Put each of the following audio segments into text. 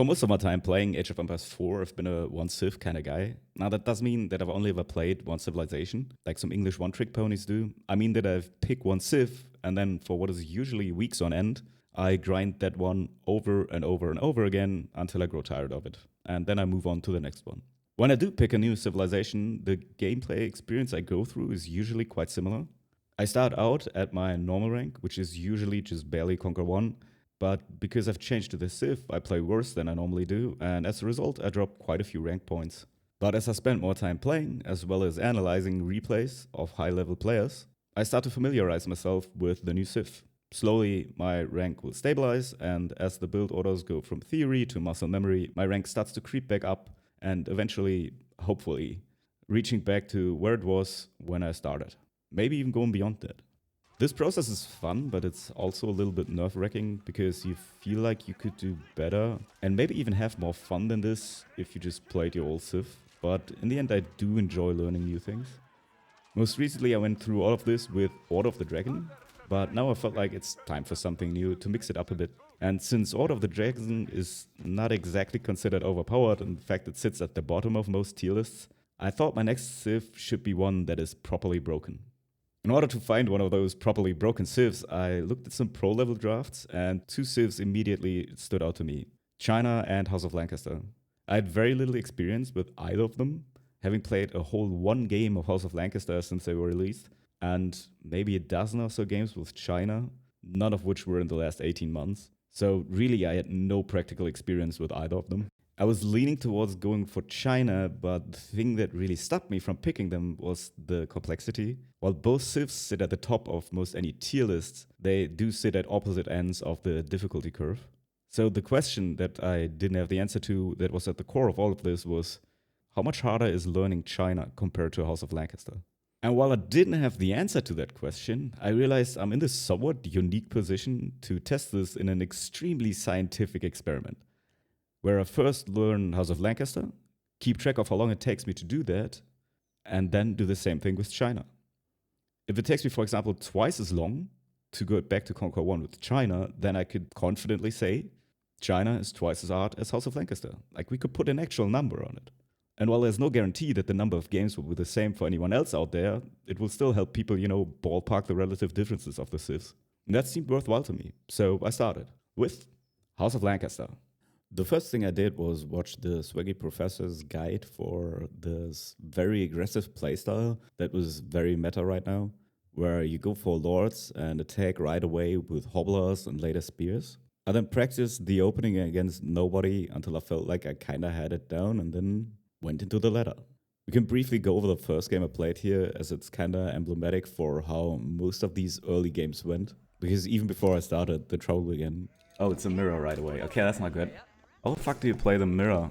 For most of my time playing Age of Empires 4, I've been a one Civ kind of guy. Now, that does mean that I've only ever played one civilization, like some English one trick ponies do. I mean that I've picked one Civ, and then for what is usually weeks on end, I grind that one over and over and over again until I grow tired of it. And then I move on to the next one. When I do pick a new civilization, the gameplay experience I go through is usually quite similar. I start out at my normal rank, which is usually just barely conquer 1, but because I've changed to the Civ, I play worse than I normally do, and as a result, I drop quite a few rank points. But as I spend more time playing, as well as analyzing replays of high level players, I start to familiarize myself with the new Civ. Slowly, my rank will stabilize, and as the build orders go from theory to muscle memory, my rank starts to creep back up, and eventually, hopefully, reaching back to where it was when I started. Maybe even going beyond that. This process is fun, but it's also a little bit nerve-wracking because you feel like you could do better and maybe even have more fun than this if you just played your old Civ. But in the end, I do enjoy learning new things. Most recently, I went through all of this with Order of the Dragon, but now I felt like it's time for something new to mix it up a bit. And since Order of the Dragon is not exactly considered overpowered, and in fact it sits at the bottom of most tier lists, I thought my next Civ should be one that is properly broken. In order to find one of those properly broken Civs, I looked at some pro-level drafts, and two Civs immediately stood out to me: China and House of Lancaster. I had very little experience with either of them, having played a whole one game of House of Lancaster since they were released, and maybe a dozen or so games with China, none of which were in the last 18 months. So really, I had no practical experience with either of them. I was leaning towards going for China, but the thing that really stopped me from picking them was the complexity. While both Civs sit at the top of most any tier lists, they do sit at opposite ends of the difficulty curve. So the question that I didn't have the answer to, that was at the core of all of this, was how much harder is learning China compared to House of Lancaster? And while I didn't have the answer to that question, I realized I'm in this somewhat unique position to test this in an extremely scientific experiment, where I first learn House of Lancaster, keep track of how long it takes me to do that, and then do the same thing with China. If it takes me, for example, twice as long to go back to Conquer 1 with China, then I could confidently say China is twice as hard as House of Lancaster. Like, we could put an actual number on it. And while there's no guarantee that the number of games will be the same for anyone else out there, it will still help people, ballpark the relative differences of the Civs. And that seemed worthwhile to me. So I started with House of Lancaster. The first thing I did was watch the Swaggy Professor's guide for this very aggressive playstyle that was very meta right now, where you go for lords and attack right away with hobblers and later spears. I then practiced the opening against nobody until I felt like I kinda had it down, and then went into the ladder. We can briefly go over the first game I played here, as it's kinda emblematic for how most of these early games went, because even before I started, the trouble began. Oh, it's a mirror right away. Okay, that's not good. How the fuck do you play the mirror?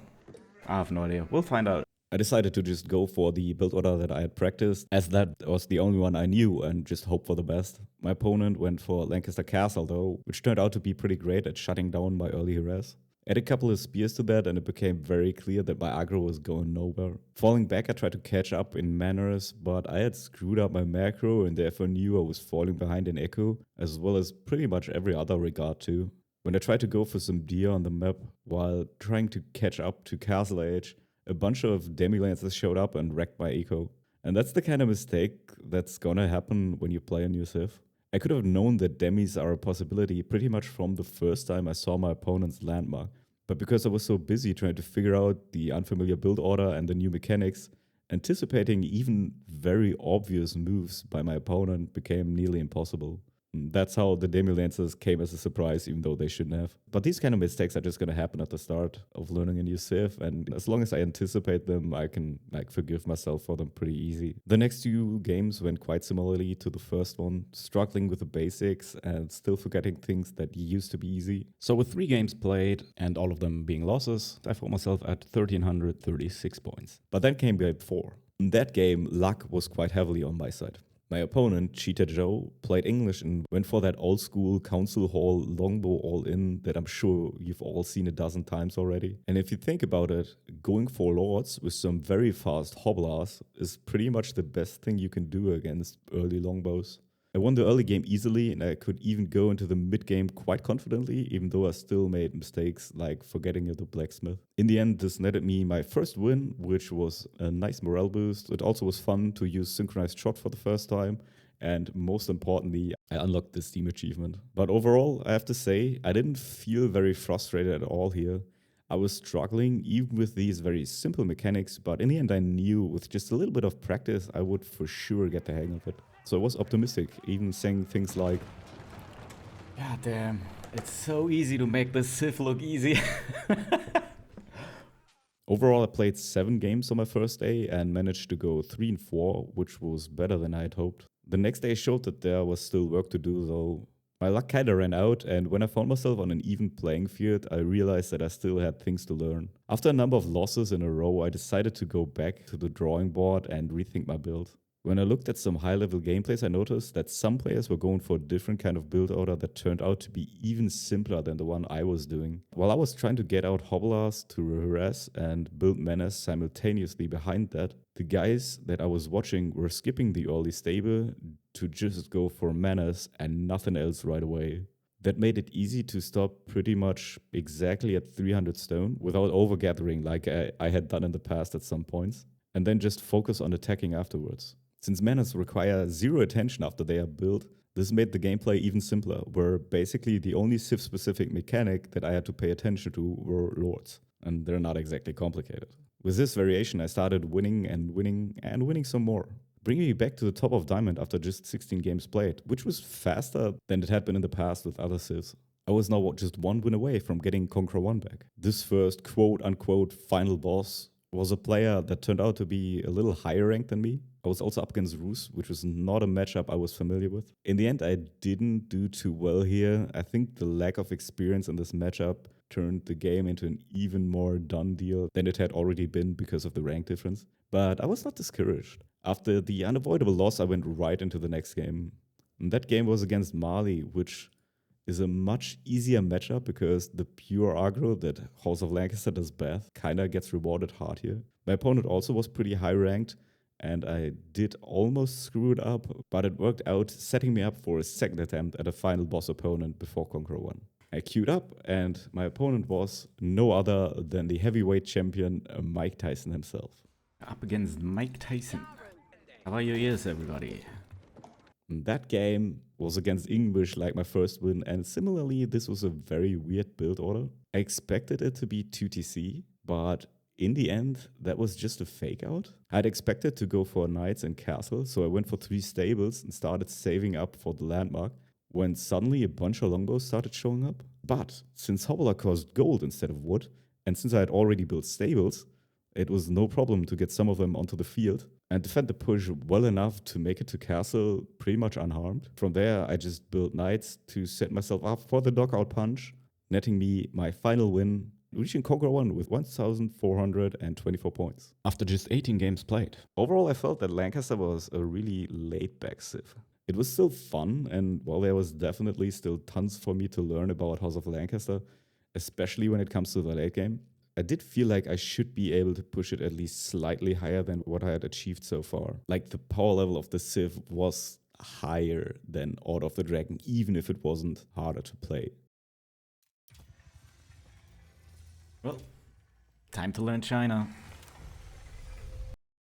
I have no idea. We'll find out. I decided to just go for the build order that I had practiced, as that was the only one I knew, and just hope for the best. My opponent went for Lancaster Castle though, which turned out to be pretty great at shutting down my early harass. Add a couple of spears to that and it became very clear that my aggro was going nowhere. Falling back, I tried to catch up in manners, but I had screwed up my macro and therefore knew I was falling behind in echo, as well as pretty much every other regard too. When I tried to go for some deer on the map while trying to catch up to Castle Age, a bunch of demi-lancers showed up and wrecked my eco. And that's the kind of mistake that's gonna happen when you play a new Civ. I could have known that demis are a possibility pretty much from the first time I saw my opponent's landmark. But because I was so busy trying to figure out the unfamiliar build order and the new mechanics, anticipating even very obvious moves by my opponent became nearly impossible. That's how the demi-lancers came as a surprise, even though they shouldn't have. But these kind of mistakes are just going to happen at the start of learning a new Civ, and as long as I anticipate them, I can forgive myself for them pretty easy. The next two games went quite similarly to the first one, struggling with the basics and still forgetting things that used to be easy. So with 3 games played, and all of them being losses, I found myself at 1,336 points. But then came game 4. In that game, luck was quite heavily on my side. My opponent, Cheetah Joe, played English and went for that old school council hall longbow all-in that I'm sure you've all seen a dozen times already. And if you think about it, going for lords with some very fast hobblers is pretty much the best thing you can do against early longbows. I won the early game easily, and I could even go into the mid game quite confidently, even though I still made mistakes like forgetting the blacksmith. In the end, this netted me my first win, which was a nice morale boost. It also was fun to use synchronized shot for the first time, and most importantly, I unlocked the Steam achievement. But overall, I have to say, I didn't feel very frustrated at all here. I was struggling even with these very simple mechanics, but in the end I knew with just a little bit of practice I would for sure get the hang of it. So I was optimistic, even saying things like, God damn, it's so easy to make the Civ look easy. overall I played 7 games on my first day and managed to go 3 and 4, which was better than I had hoped. The next day showed that there was still work to do though. My luck kinda ran out, and when I found myself on an even playing field, I realized that I still had things to learn. After a number of losses in a row, I decided to go back to the drawing board and rethink my build. When I looked at some high-level gameplays, I noticed that some players were going for a different kind of build order that turned out to be even simpler than the one I was doing. While I was trying to get out hobblers to harass and build menace simultaneously behind that, the guys that I was watching were skipping the early stable to just go for menace and nothing else right away. That made it easy to stop pretty much exactly at 300 stone without overgathering like I had done in the past at some points, and then just focus on attacking afterwards. Since menace require zero attention after they are built, this made the gameplay even simpler, where basically the only Civ-specific mechanic that I had to pay attention to were lords, and they're not exactly complicated. With this variation, I started winning and winning and winning some more, bringing me back to the top of Diamond after just 16 games played, which was faster than it had been in the past with other Civs. I was now just 1 win away from getting Conqueror 1 back. This first quote-unquote final boss was a player that turned out to be a little higher ranked than me. I was also up against Roos, which was not a matchup I was familiar with. In the end, I didn't do too well here. I think the lack of experience in this matchup turned the game into an even more done deal than it had already been because of the rank difference. But I was not discouraged. After the unavoidable loss, I went right into the next game. And that game was against Mali, which is a much easier matchup because the pure aggro that House of Lancaster does best kinda gets rewarded hard here. My opponent also was pretty high ranked, and I did almost screw it up, but it worked out, setting me up for a second attempt at a final boss opponent before Conqueror 1. I queued up, and my opponent was no other than the heavyweight champion Mike Tyson himself. Up against Mike Tyson. How are your ears, everybody? That game was against English like my first win, and similarly, this was a very weird build order. I expected it to be 2TC, but in the end, that was just a fake out. I'd expected to go for knights and castle, so I went for 3 stables and started saving up for the landmark, when suddenly a bunch of longbows started showing up. But since Hobbler cost gold instead of wood, and since I had already built stables, it was no problem to get some of them onto the field and defend the push well enough to make it to castle pretty much unharmed. From there, I just built knights to set myself up for the knockout punch, netting me my final win, reaching Conqueror 1 with 1,424 points. After just 18 games played. Overall, I felt that Lancaster was a really laid-back Civ. It was still fun, and while there was definitely still tons for me to learn about House of Lancaster, especially when it comes to the late game, I did feel like I should be able to push it at least slightly higher than what I had achieved so far. Like the power level of the Civ was higher than Order of the Dragon, even if it wasn't harder to play. Well, time to learn China.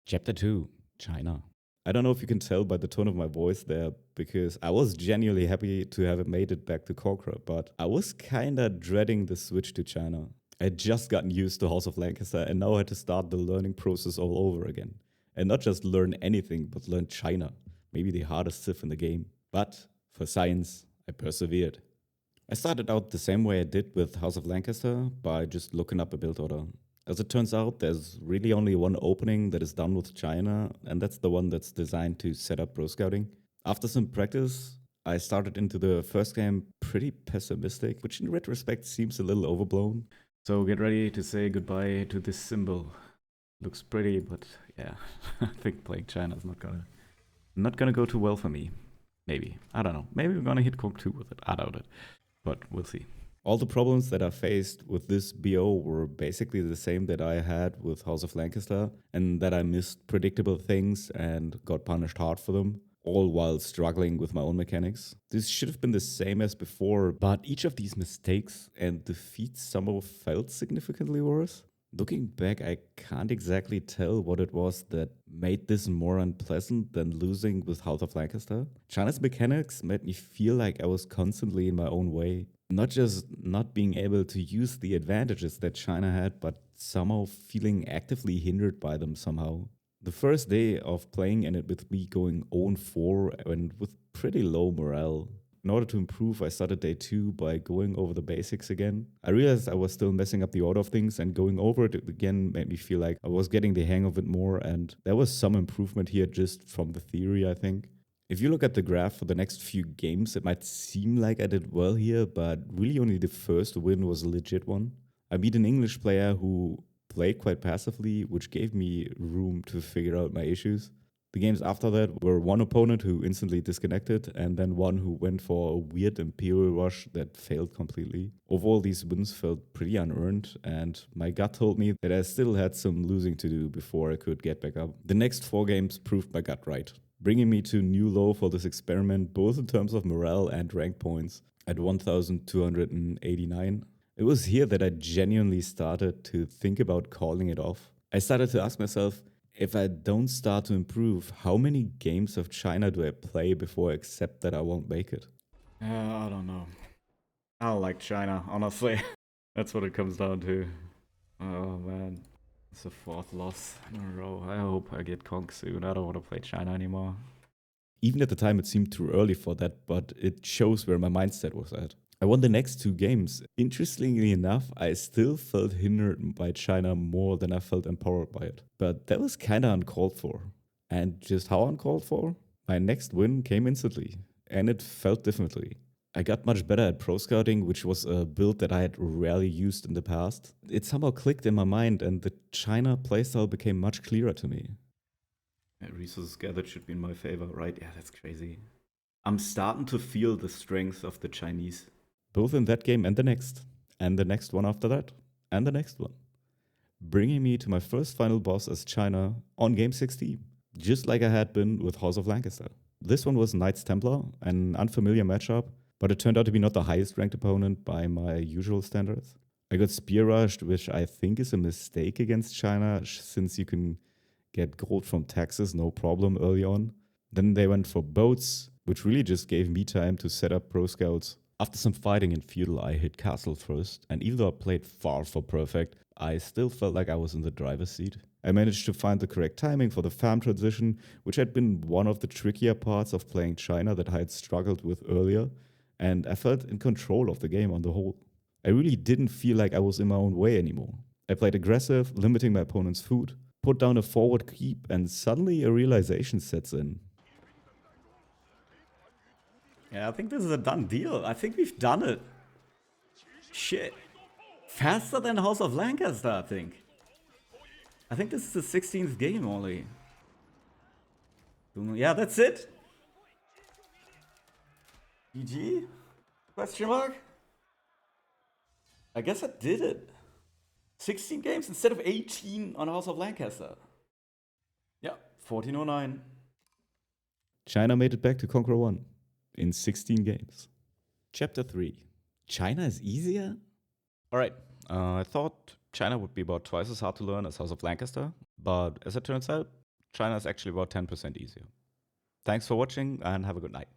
Chapter 2, China. I don't know if you can tell by the tone of my voice there, because I was genuinely happy to have made it back to Conqueror, but I was kinda dreading the switch to China. I had just gotten used to House of Lancaster and now I had to start the learning process all over again. And not just learn anything, but learn China, maybe the hardest Civ in the game. But for science, I persevered. I started out the same way I did with House of Lancaster, by just looking up a build order. As it turns out, there's really only one opening that is done with China, and that's the one that's designed to set up Pro Scouting. After some practice, I started into the first game pretty pessimistic, which in retrospect seems a little overblown. So get ready to say goodbye to this symbol. Looks pretty, but yeah, I think playing China is not gonna go too well for me. Maybe. I don't know. Maybe we're gonna hit Conk 2 with it. I doubt it. But we'll see. All the problems that I faced with this BO were basically the same that I had with House of Lancaster, and that I missed predictable things and got punished hard for them. all while struggling with my own mechanics. This should have been the same as before, but each of these mistakes and defeats somehow felt significantly worse. Looking back, I can't exactly tell what it was that made this more unpleasant than losing with House of Lancaster. China's mechanics made me feel like I was constantly in my own way. Not just not being able to use the advantages that China had, but somehow feeling actively hindered by them somehow. The first day of playing in it with me going 0-4 and with pretty low morale. In order to improve, I started day 2 by going over the basics again. I realized I was still messing up the order of things, and going over it again made me feel like I was getting the hang of it more, and there was some improvement here just from the theory, I think. If you look at the graph for the next few games, it might seem like I did well here, but really only the first win was a legit one. I beat an English player who played quite passively, which gave me room to figure out my issues. The games after that were one opponent who instantly disconnected, and then one who went for a weird Imperial rush that failed completely. Overall, these wins felt pretty unearned, and my gut told me that I still had some losing to do before I could get back up. The next 4 games proved my gut right, bringing me to a new low for this experiment, both in terms of morale and rank points, at 1289. It was here that I genuinely started to think about calling it off. I started to ask myself, if I don't start to improve, how many games of China do I play before I accept that I won't make it? I don't know. I don't like China, honestly. That's what it comes down to. Oh man. It's the 4th loss in a row. I hope I get conked soon. I don't want to play China anymore. Even at the time, it seemed too early for that, but it shows where my mindset was at. I won the next 2 games. Interestingly enough, I still felt hindered by China more than I felt empowered by it. But that was kinda uncalled for. And just how uncalled for? My next win came instantly, and it felt differently. I got much better at pro scouting, which was a build that I had rarely used in the past. It somehow clicked in my mind, and the China playstyle became much clearer to me. Yeah, resources gathered should be in my favor, right? Yeah, that's crazy. I'm starting to feel the strength of the Chinese. Both in that game and the next one after that, and the next one. Bringing me to my first final boss as China on game 16, just like I had been with House of Lancaster. This one was Knights Templar, an unfamiliar matchup, but it turned out to be not the highest ranked opponent by my usual standards. I got spear rushed, which I think is a mistake against China, since you can get gold from taxes no problem early on. Then they went for boats, which really just gave me time to set up pro scouts. After some fighting in feudal, I hit castle first, and even though I played far from perfect, I still felt like I was in the driver's seat. I managed to find the correct timing for the farm transition, which had been one of the trickier parts of playing China that I had struggled with earlier, and I felt in control of the game on the whole. I really didn't feel like I was in my own way anymore. I played aggressive, limiting my opponent's food, put down a forward keep, and suddenly a realization sets in. Yeah, I think this is a done deal. I think we've done it. Shit. Faster than House of Lancaster, I think. I think this is the 16th game only. Yeah, that's it. GG? Question mark? I guess I did it. 16 games instead of 18 on House of Lancaster. Yeah, 1409. China made it back to Conqueror 1 in 16 games. Chapter 3. China is easier? Alright, I thought China would be about twice as hard to learn as House of Lancaster, but as it turns out, China is actually about 10% easier. Thanks for watching and have a good night.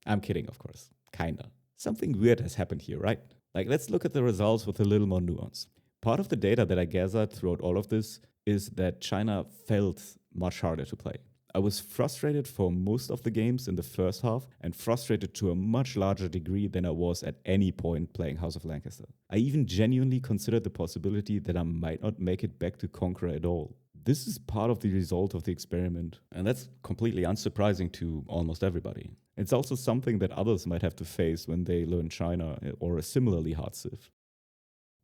I'm kidding, of course. Kinda. Something weird has happened here, right? Like, let's look at the results with a little more nuance. Part of the data that I gathered throughout all of this is that China felt much harder to play. I was frustrated for most of the games in the first half, and frustrated to a much larger degree than I was at any point playing House of Lancaster. I even genuinely considered the possibility that I might not make it back to Conqueror at all. This is part of the result of the experiment, and that's completely unsurprising to almost everybody. It's also something that others might have to face when they learn China or a similarly hard civ.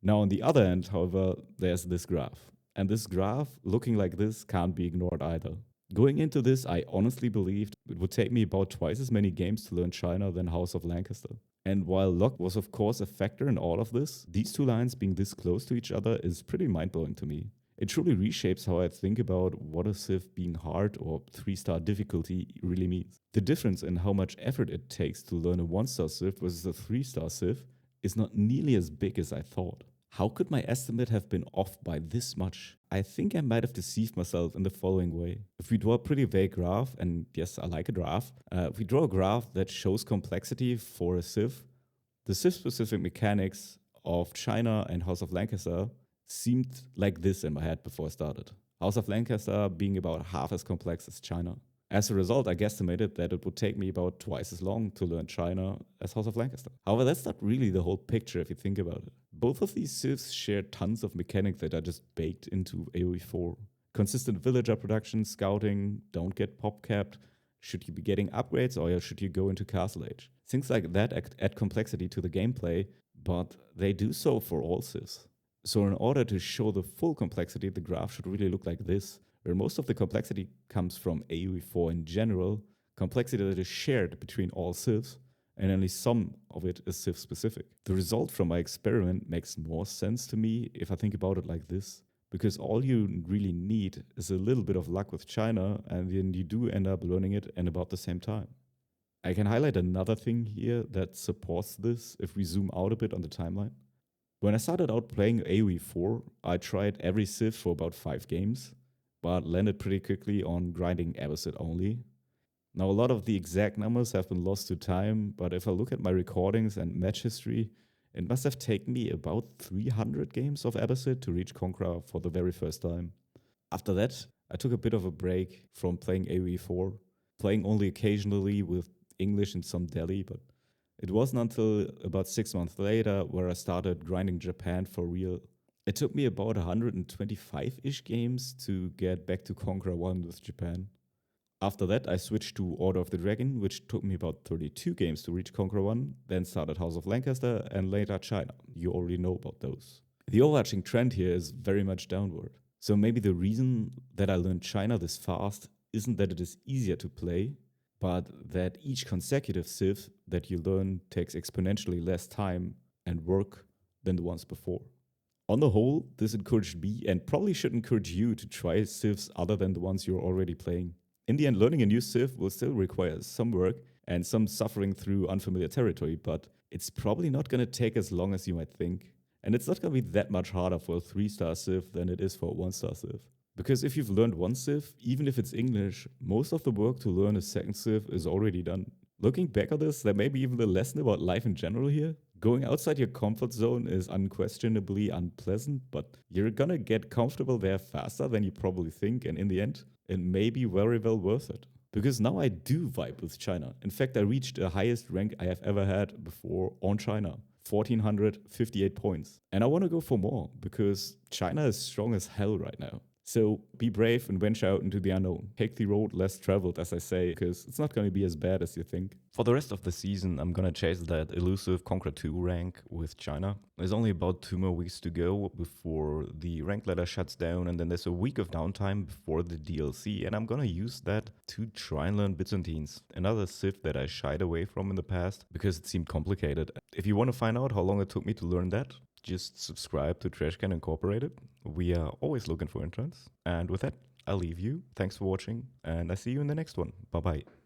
Now, on the other end, however, there's this graph. And this graph, looking like this, can't be ignored either. Going into this, I honestly believed it would take me about twice as many games to learn China than House of Lancaster. And while luck was of course a factor in all of this, these two lines being this close to each other is pretty mind-blowing to me. It truly reshapes how I think about what a Civ being hard or 3-star difficulty really means. The difference in how much effort it takes to learn a 1-star Civ versus a 3-star Civ is not nearly as big as I thought. How could my estimate have been off by this much? I think I might have deceived myself in the following way. If we draw a pretty vague graph, and yes, I like a graph, if we draw a graph that shows complexity for a Civ, the Civ-specific mechanics of China and House of Lancaster seemed like this in my head before I started. House of Lancaster being about half as complex as China. As a result, I guesstimated that it would take me about twice as long to learn China as House of Lancaster. However, that's not really the whole picture if you think about it. Both of these civs share tons of mechanics that are just baked into AoE 4. Consistent villager production, scouting, don't get pop capped, should you be getting upgrades or should you go into Castle Age? Things like that add complexity to the gameplay, but they do so for all civs. So in order to show the full complexity, the graph should really look like this, where most of the complexity comes from AoE 4 in general, complexity that is shared between all civs, and only some of it is civ specific. The result from my experiment makes more sense to me if I think about it like this, because all you really need is a little bit of luck with China, and then you do end up learning it in about the same time. I can highlight another thing here that supports this if we zoom out a bit on the timeline. When I started out playing AoE 4, I tried every civ for about 5 games, but landed pretty quickly on grinding Abbasid only. Now, a lot of the exact numbers have been lost to time, but if I look at my recordings and match history, it must have taken me about 300 games of Abbasid to reach Conqueror for the very first time. After that, I took a bit of a break from playing AoE 4, playing only occasionally with English in some Delhi, but it wasn't until about 6 months later where I started grinding Japan for real. It took me about 125-ish games to get back to Conqueror 1 with Japan. After that, I switched to Order of the Dragon, which took me about 32 games to reach Conqueror 1, then started House of Lancaster, and later China. You already know about those. The overarching trend here is very much downward. So maybe the reason that I learned China this fast isn't that it is easier to play, but that each consecutive civ that you learn takes exponentially less time and work than the ones before. On the whole, this encouraged me and probably should encourage you to try civs other than the ones you're already playing. In the end, learning a new civ will still require some work and some suffering through unfamiliar territory, but it's probably not going to take as long as you might think. And it's not going to be that much harder for a 3-star civ than it is for a 1-star civ. Because if you've learned one civ, even if it's English, most of the work to learn a second civ is already done. Looking back on this, there may be even a lesson about life in general here. Going outside your comfort zone is unquestionably unpleasant, but you're gonna get comfortable there faster than you probably think, and in the end, it may be very well worth it. Because now I do vibe with China. In fact, I reached the highest rank I have ever had before on China. 1458 points. And I want to go for more, because China is strong as hell right now. So be brave and venture out into the unknown. Take the road less traveled, as I say, because it's not going to be as bad as you think. For the rest of the season, I'm going to chase that elusive Conqueror 2 rank with China. There's only about 2 more weeks to go before the rank ladder shuts down, and then there's a week of downtime before the DLC, and I'm going to use that to try and learn Byzantines, another civ that I shied away from in the past because it seemed complicated. If you want to find out how long it took me to learn that, just subscribe to Trashcan Incorporated. We are always looking for interns. And with that, I'll leave you. Thanks for watching, and I see you in the next one. Bye-bye.